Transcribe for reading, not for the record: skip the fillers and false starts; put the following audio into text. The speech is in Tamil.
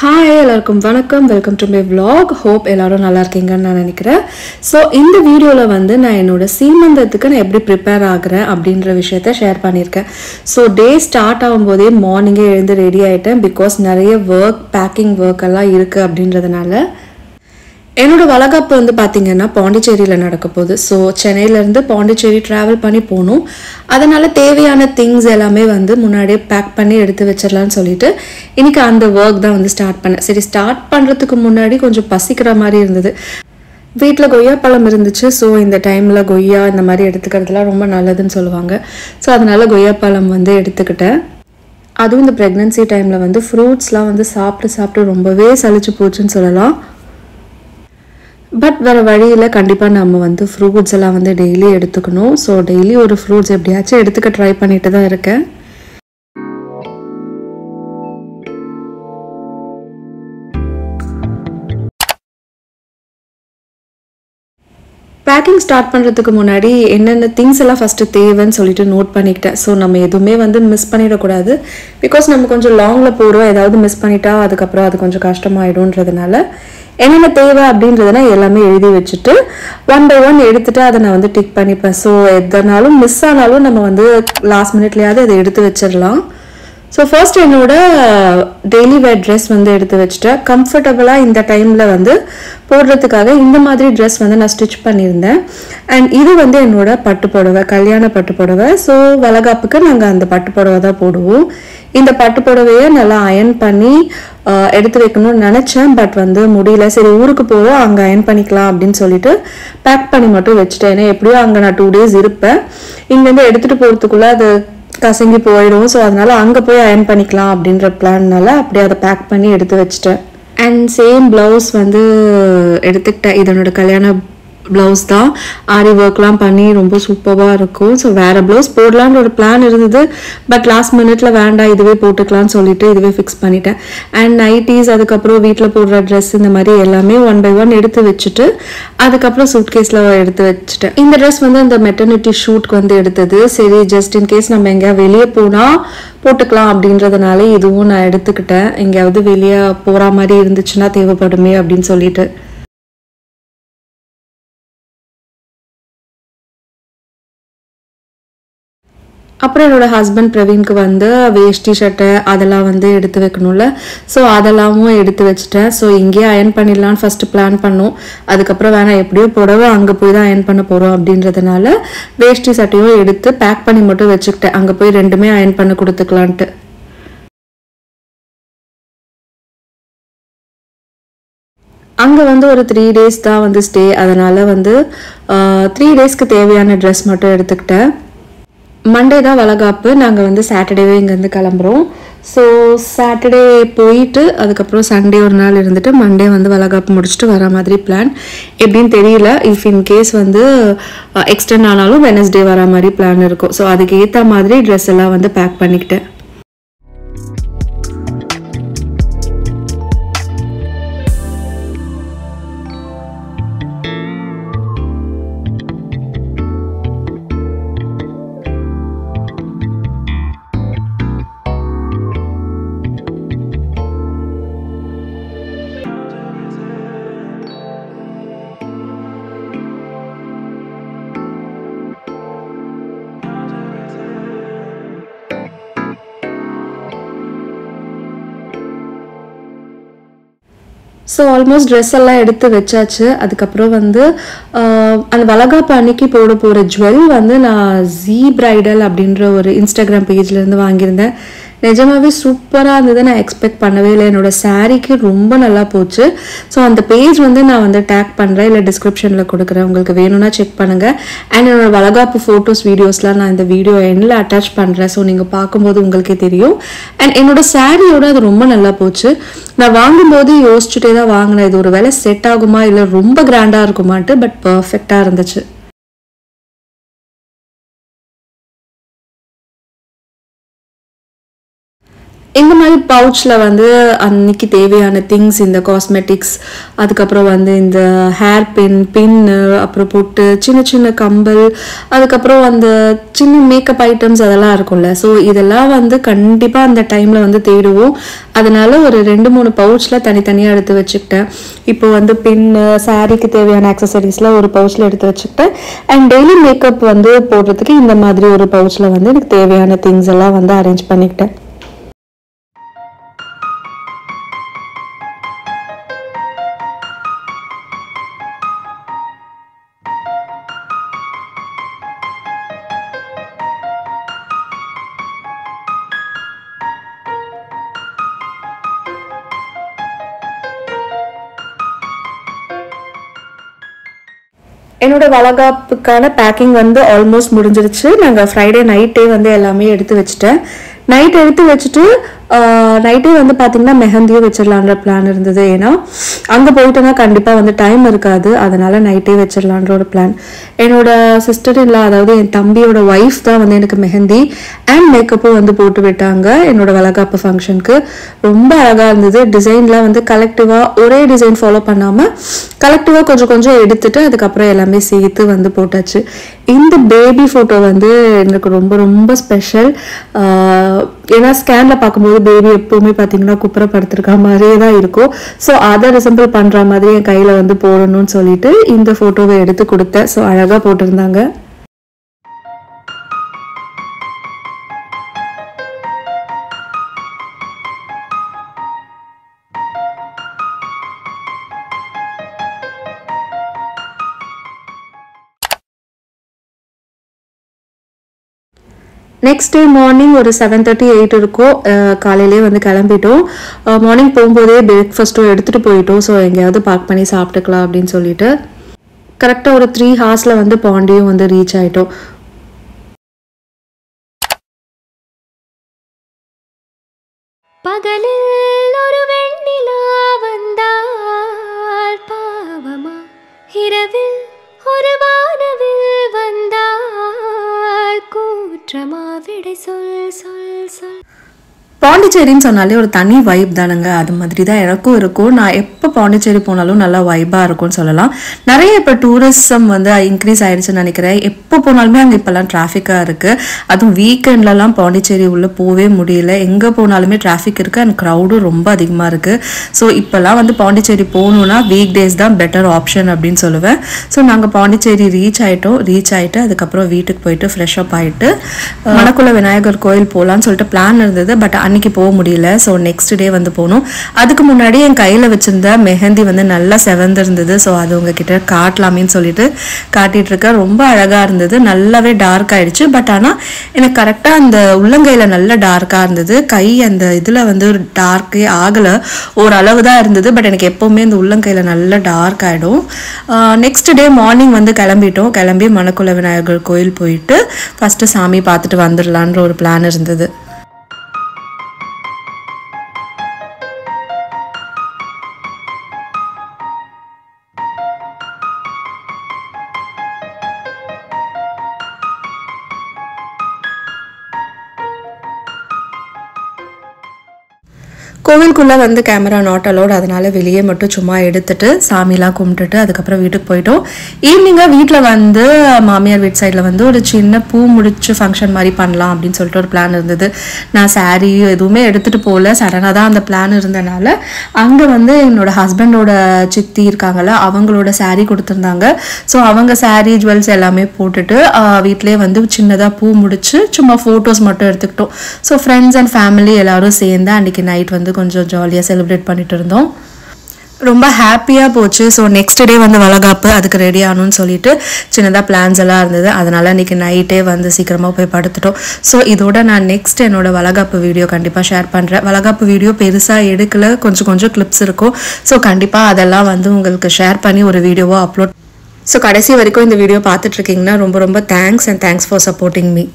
Hi, எல்லாருக்கும் வணக்கம். Welcome to my vlog. Hope எல்லாரும் நல்லா இருக்கீங்கன்னு நான் நினைக்கிறேன். ஸோ இந்த வீடியோவில் வந்து நான் என்னோட சீமந்தத்துக்கு நான் எப்படி ப்ரிப்பேர் ஆகிறேன் அப்படின்ற விஷயத்த ஷேர் பண்ணியிருக்கேன். ஸோ டே ஸ்டார்ட் ஆகும்போதே மார்னிங்கே எழுந்து ரெடி ஆகிட்டேன். பிகாஸ் நிறைய பேக்கிங் ஒர்க் எல்லாம் இருக்குது அப்படின்றதுனால. என்னோட வளகாப்பு வந்து பார்த்தீங்கன்னா பாண்டிச்சேரியில் நடக்க போகுது. ஸோ சென்னையிலேருந்து பாண்டிச்சேரி ட்ராவல் பண்ணி போகணும். அதனால் தேவையான திங்ஸ் எல்லாமே வந்து முன்னாடியே பேக் பண்ணி எடுத்து வச்சிடலான்னு சொல்லிட்டு இன்றைக்கி அந்த ஒர்க் தான் வந்து ஸ்டார்ட் பண்ணேன். சரி, ஸ்டார்ட் பண்ணுறதுக்கு முன்னாடி கொஞ்சம் பசிக்கிற மாதிரி இருந்தது. வீட்டில் கொய்யா பழம் இருந்துச்சு. ஸோ இந்த டைமில் கொய்யா இந்த மாதிரி எடுத்துக்கிறதுலாம் ரொம்ப நல்லதுன்னு சொல்லுவாங்க. ஸோ அதனால் கொய்யா பழம் வந்து எடுத்துக்கிட்டேன். அதுவும் இந்த ப்ரெக்னென்சி டைமில் வந்து ஃப்ரூட்ஸ்லாம் வந்து சாப்பிட்டு ரொம்பவே சலிச்சு போச்சுன்னு சொல்லலாம். பட் வேறு வழியில் கண்டிப்பாக நம்ம வந்து ஃப்ரூட்ஸ் எல்லாம் வந்து டெய்லி எடுத்துக்கணும். ஸோ டெய்லி ஒரு ஃப்ரூட்ஸ் எப்படியாச்சும் எடுத்துக்க ட்ரை பண்ணிட்டு தான் இருக்கேன். பேக்கிங் ஸ்டார்ட் பண்ணுறதுக்கு முன்னாடி என்னென்ன திங்ஸ் எல்லாம் ஃபஸ்ட்டு தேவைன்னு சொல்லிட்டு நோட் பண்ணிக்கிட்டேன். ஸோ நம்ம எதுவுமே வந்து மிஸ் பண்ணிடக்கூடாது. பிகாஸ் நம்ம கொஞ்சம் லாங்கில் போகிறோம், ஏதாவது மிஸ் பண்ணிட்டா அதுக்கப்புறம் அது கொஞ்சம் கஷ்டமாயிடும்ன்றதுனால என்னென்ன தேவை அப்படின்றதுனா எல்லாமே எழுதி வச்சுட்டு 1 by 1 எடுத்துட்டு அதை நான் வந்து டிக் பண்ணிப்பேன். ஸோ எதனாலும் மிஸ் ஆனாலும் நம்ம வந்து லாஸ்ட் மினிட்லையாவது அதை எடுத்து வச்சிடலாம். ஸோ ஃபர்ஸ்ட் என்னோட டெய்லி வேர் ட்ரெஸ் வந்து எடுத்து வச்சுட்டேன். கம்ஃபர்டபுளாக இந்த டைமில் வந்து போடுறதுக்காக இந்த மாதிரி ட்ரெஸ் வந்து நான் ஸ்டிச் பண்ணியிருந்தேன். அண்ட் இது வந்து என்னோட பட்டு புடவை, கல்யாண பட்டு புடவை. ஸோ வளகாப்புக்கு நாங்கள் அந்த பட்டு புடவை தான் போடுவோம். இந்த பட்டு புடவையை நல்லா அயன் பண்ணி எடுத்து வைக்கணும்னு நினச்சேன். பட் வந்து முடியல. சரி, ஊருக்கு போவோம், அங்கே அயன் பண்ணிக்கலாம் அப்படின்னு சொல்லிட்டு பேக் பண்ணி மட்டும் வச்சுட்டேன். ஏன்னா எப்படியோ அங்கே நான் 2 days இருப்பேன். இங்கேருந்து எடுத்துகிட்டு போகிறதுக்குள்ளே அது கசங்கி போயிடும். ஸோ அதனால அங்கே போய் அயன் பண்ணிக்கலாம் அப்படின்ற பிளான்னால அப்படியே அதை பேக் பண்ணி எடுத்து வச்சுட்டேன். அண்ட் சேம் ப்ளவுஸ் வந்து எடுத்துக்கிட்டேன். இதனோட கல்யாண ப்ளவுஸ் தான். ஆரி ஒர்க்லாம் பண்ணி ரொம்ப சூப்பராக இருக்கும். ஸோ வேறு ப்ளவுஸ் போடலான்னு ஒரு பிளான் இருந்தது. பட் லாஸ்ட் மினிட்ல வேண்டாம், இதுவே போட்டுக்கலான்னு சொல்லிட்டு இதுவே ஃபிக்ஸ் பண்ணிட்டேன். அண்ட் நைட்டிஸ், அதுக்கப்புறம் வீட்டில் போடுற ட்ரெஸ், இந்த மாதிரி எல்லாமே 1 by 1 எடுத்து வச்சுட்டு அதுக்கப்புறம் சூட்கேஸில் எடுத்து வச்சுட்டேன். இந்த ட்ரெஸ் வந்து அந்த மெட்டர்னிட்டி ஷூட்க்கு வந்து எடுத்தது. சரி, ஜஸ்ட் இன்கேஸ் நம்ம எங்கேயாவது வெளியே போனால் போட்டுக்கலாம் அப்படின்றதுனால இதுவும் நான் எடுத்துக்கிட்டேன். எங்கேயாவது வெளியே போகிற மாதிரி இருந்துச்சுன்னா தேவைப்படுமே அப்படின்னு சொல்லிட்டு. அப்புறம் என்னோட ஹஸ்பண்ட் பிரவீனுக்கு வந்து வேஷ்டி ஷர்ட்டை அதெல்லாம் வந்து எடுத்து வைக்கணும்ல. ஸோ அதெல்லாமும் எடுத்து வச்சுட்டேன். ஸோ இங்கேயே அயன் பண்ணிடலான்னு ஃபஸ்ட்டு பிளான் பண்ணோம். அதுக்கப்புறம் வேணாம், எப்படியோ புடவை அங்கே போய் தான் அயன் பண்ண போகிறோம் அப்படின்றதுனால வேஷ்டி சட்டையும் எடுத்து பேக் பண்ணி மட்டும் வச்சுக்கிட்டேன். அங்கே போய் ரெண்டுமே அயன் பண்ணி கொடுத்துக்கலான்ட்டு. அங்கே வந்து ஒரு 3 days தான் வந்து ஸ்டே. அதனால் வந்து 3 daysக்கு தேவையான ட்ரெஸ் மட்டும் எடுத்துக்கிட்டேன். மண்டே தான் வளகாப்பு. நாங்கள் வந்து சாட்டர்டேவே இங்கேருந்து கிளம்புறோம். ஸோ சாட்டர்டே போயிட்டு அதுக்கப்புறம் சண்டே ஒரு நாள் இருந்துட்டு மண்டே வந்து வளகாப்பு முடிச்சுட்டு வர மாதிரி பிளான். எப்படின்னு தெரியல. இஃப் இன்கேஸ் வந்து எக்ஸ்டெண்ட் ஆனாலும் வெனஸ்டே வர மாதிரி பிளான் இருக்கும். ஸோ அதுக்கு ஏற்ற மாதிரி ட்ரெஸ் எல்லாம் வந்து பேக் பண்ணிக்கிட்டேன். ஸோ ஆல்மோஸ்ட் ட்ரெஸ் எல்லாம் எடுத்து வச்சாச்சு. அதுக்கப்புறம் வந்து அந்த வளகாப்பு அன்னைக்கு போட போகிற ஜுவல் வந்து நான் ஜீ பிரைடல் அப்படின்ற ஒரு இன்ஸ்டாகிராம் பேஜ்லேருந்து வாங்கியிருந்தேன். நிஜமாவே சூப்பராக இருந்தது. நான் எக்ஸ்பெக்ட் பண்ணவே இல்லை. என்னோடய சாரீக்கு ரொம்ப நல்லா போச்சு. ஸோ அந்த பேஜ் வந்து நான் வந்து டேக் பண்ணுறேன், இல்லை டிஸ்கிரிப்ஷனில் கொடுக்குறேன். உங்களுக்கு வேணும்னா செக் பண்ணுங்கள். அண்ட் என்னோட வளகாப்பு ஃபோட்டோஸ், வீடியோஸ்லாம் நான் இந்த வீடியோ எண்ணில் அட்டாச் பண்ணுறேன். ஸோ நீங்கள் பார்க்கும்போது உங்களுக்கே தெரியும். அண்ட் என்னோடய சாரியோட அது ரொம்ப நல்லா போச்சு. நான் வாங்கும்போது யோசிச்சுட்டே தான் வாங்கினேன், இது ஒரு வேளை செட் ஆகுமா இல்லை ரொம்ப கிராண்டாக இருக்குமான்ட்டு. பட் பர்ஃபெக்டாக இருந்துச்சு. இந்த மாதிரி பவுச்சில் வந்து அன்னைக்கு தேவையான திங்ஸ், இந்த காஸ்மெட்டிக்ஸ், அதுக்கப்புறம் வந்து இந்த ஹேர் பின்னு, அப்புறம் போட்டு சின்ன சின்ன கம்பல், அதுக்கப்புறம் அந்த சின்ன மேக்கப் ஐட்டம்ஸ் அதெல்லாம் இருக்கும்ல. ஸோ இதெல்லாம் வந்து கண்டிப்பாக அந்த டைமில் வந்து தேடுவோம். அதனால ஒரு 2-3 பவுச்சில் தனித்தனியாக எடுத்து வச்சுக்கிட்டேன். இப்போ வந்து பின்னு, சாரீக்கு தேவையான ஆக்சசரிஸ்லாம் ஒரு பவுச்சில் எடுத்து வச்சுக்கிட்டேன். அண்ட் டெய்லி மேக்கப் வந்து போடுறதுக்கு இந்த மாதிரி ஒரு பவுச்சில் வந்து எனக்கு தேவையான திங்ஸ் எல்லாம் வந்து அரேஞ்ச் பண்ணிக்கிட்டேன். என்னோட வளகாப்புக்கான பேக்கிங் வந்து ஆல்மோஸ்ட் முடிஞ்சிருச்சு. நாங்கள் ஃப்ரைடே நைட்டே வந்து எல்லாமே எடுத்து வச்சுட்டேன். நைட் எடுத்து வச்சுட்டு நைட்டே வந்து பார்த்தீங்கன்னா மெஹந்தியும் வச்சிடலான்ற பிளான் இருந்தது. ஏன்னா அங்கே போயிட்டோன்னா கண்டிப்பாக வந்து டைம் இருக்காது. அதனால நைட்டே வச்சிடலான்ற ஒரு பிளான். என்னோட சிஸ்டர் இல்லை, அதாவது என் தம்பியோட ஒய்ஃப் தான் வந்து எனக்கு மெஹந்தி அண்ட் மேக்கப்பும் வந்து போட்டு விட்டாங்க என்னோட வளகாப்பு ஃபங்க்ஷனுக்கு. ரொம்ப அழகாக இருந்தது. டிசைன்லாம் வந்து கலெக்டிவாக ஒரே டிசைன் ஃபாலோ பண்ணாமல் கலெக்டிவாக கொஞ்சம் கொஞ்சம் எடுத்துட்டு அதுக்கப்புறம் எல்லாமே சேர்த்து வந்து போட்டாச்சு. இந்த பேபி ஃபோட்டோ வந்து எனக்கு ரொம்ப ரொம்ப ஸ்பெஷல். ஏன்னா ஸ்கேனில் பார்க்கும்போது பேபி எப்போவுமே பார்த்தீங்கன்னா குப்புறப்படுத்திருக்க மாதிரியே தான் இருக்கும். ஸோ அதை ரிசம்பிள் பண்ணுற மாதிரி என் கையில் வந்து போடணும்னு சொல்லிட்டு இந்த ஃபோட்டோவை எடுத்து கொடுத்தேன். ஸோ அழகாக போட்டிருந்தாங்க. நெக்ஸ்ட் டே மார்னிங் ஒரு 7:30-8 இருக்கும். காலையிலே வந்து கிளம்பிட்டோம். மார்னிங் போகும்போதே பிரேக்ஃபாஸ்ட்டும் எடுத்துகிட்டு போயிட்டோம். ஸோ எங்கேயாவது பார்க் பண்ணி சாப்பிட்டுக்கலாம் அப்படின்னு சொல்லிட்டு கரெக்டாக ஒரு 3 ஹார்ஸில் வந்து பாண்டியும் வந்து ரீச் ஆகிட்டோம். பகலில் ஒரு வெண்ணிலா வந்தால் பாவமா, இரவில் ஒரு வானவில் வந்தால் கூற்றமா, விடை சொல் சொல் சொல். பாண்டிச்சேரின்னு சொன்னாலே ஒரு தனி வைப் தானுங்க. அது மாதிரி தான் எனக்கும் இருக்கும். நான் எப்போ பாண்டிச்சேரி போனாலும் நல்லா வைப்பாக இருக்கும்னு சொல்லலாம். நிறைய இப்போ டூரிசம் வந்து இன்க்ரீஸ் ஆயிடுச்சுன்னு நினைக்கிறேன். எப்போ போனாலுமே அங்கே இப்போல்லாம் டிராஃபிக்காக இருக்குது. அதுவும் வீக்கெண்ட்லலாம் பாண்டிச்சேரி உள்ளே போகவே முடியல. எங்கே போனாலுமே டிராஃபிக் இருக்குது அண்ட் க்ரௌடும் ரொம்ப அதிகமாக இருக்குது. ஸோ இப்போல்லாம் வந்து பாண்டிச்சேரி போகணுன்னா வீக் டேஸ் தான் பெட்டர் ஆப்ஷன் அப்படின்னு சொல்லுவேன். ஸோ நாங்கள் பாண்டிச்சேரி ரீச் ஆகிட்டு அதுக்கப்புறம் வீட்டுக்கு போயிட்டு ஃப்ரெஷ் அப் ஆகிட்டு மணக்குள விநாயகர் கோயில் போகலான்னு சொல்லிட்டு பிளான் இருந்தது. பட் அன்னைக்கு போக முடியல. ஸோ நெக்ஸ்ட் டே வந்து போகணும். அதுக்கு முன்னாடி என் கையில் வச்சிருந்த மெஹந்தி வந்து நல்லா செவந்திருந்தது. ஸோ அது உங்ககிட்ட காட்டலாமேன்னு சொல்லிட்டு காட்டிட்டு இருக்கேன். ரொம்ப அழகாக இருந்தது. நல்லாவே டார்க் ஆயிடுச்சு. பட் ஆனால் எனக்கு கரெக்டாக அந்த உள்ளங்கையில் நல்ல டார்க்காக இருந்தது. கை அந்த இதில் வந்து டார்க்கே ஆகலை, ஓரளவு தான் இருந்தது. பட் எனக்கு எப்போவுமே இந்த உள்ளங்கையில் நல்ல டார்க் ஆகிடும். நெக்ஸ்ட் டே மார்னிங் வந்து கிளம்பி மணக்குள விநாயகர் கோயில் போயிட்டு ஃபஸ்ட்டு சாமி பார்த்துட்டு வந்துடலான்ற ஒரு பிளான் இருந்தது. கோவிலுக்குள்ளே வந்து கேமரா நாட் அலோட். அதனால வெளியே மட்டும் சும்மா எடுத்துட்டு சாமிலாம் கும்பிட்டுட்டு அதுக்கப்புறம் வீட்டுக்கு போயிட்டோம். ஈவினிங்காக வீட்டில் வந்து மாமியார் வீட்டு சைடில் வந்து ஒரு சின்ன பூ முடிச்சு ஃபங்க்ஷன் மாதிரி பண்ணலாம் அப்படின்னு சொல்லிட்டு ஒரு பிளான் இருந்தது. நான் சாரீ எதுவுமே எடுத்துகிட்டு போகல. சடனாக தான் அந்த பிளான் இருந்தனால அங்கே வந்து என்னோட ஹஸ்பண்டோட சித்தி இருக்காங்கல்ல, அவங்களோட சாரீ கொடுத்துருந்தாங்க. ஸோ அவங்க சாரீ ஜுவல்ஸ் எல்லாமே போட்டுட்டு வீட்டிலே வந்து சின்னதாக பூ முடிச்சு சும்மா ஃபோட்டோஸ் மட்டும் எடுத்துக்கிட்டோம். ஸோ ஃப்ரெண்ட்ஸ் அண்ட் ஃபேமிலி எல்லோரும் சேர்ந்து அன்றைக்கி நைட் வந்து கொஞ்சம் ஜாலியாக செலிப்ரேட் பண்ணிட்டு இருந்தோம். ரொம்ப ஹாப்பியாக போச்சு. ஸோ நெக்ஸ்ட் டே வந்து வளகாப்பு, அதுக்கு ரெடி ஆகணும்னு சொல்லிட்டு சின்னதாக பிளான்ஸ் எல்லாம் இருந்தது. அதனால் இன்றைக்கி நைட்டே வந்து சீக்கிரமாக போய் படுத்துட்டோம். ஸோ இதோட நான் நெக்ஸ்ட் என்னோடய வளகாப்பு வீடியோ கண்டிப்பாக ஷேர் பண்ணுறேன். வளகாப்பு வீடியோ பெருசாக எடுக்கல, கொஞ்சம் கிளிப்ஸ் இருக்கும். ஸோ கண்டிப்பாக அதெல்லாம் வந்து உங்களுக்கு ஷேர் பண்ணி ஒரு வீடியோவாக அப்லோட். ஸோ கடைசி வரைக்கும் இந்த வீடியோ பார்த்துட்ருக்கீங்கன்னா ரொம்ப ரொம்ப thanks and thanks for supporting me.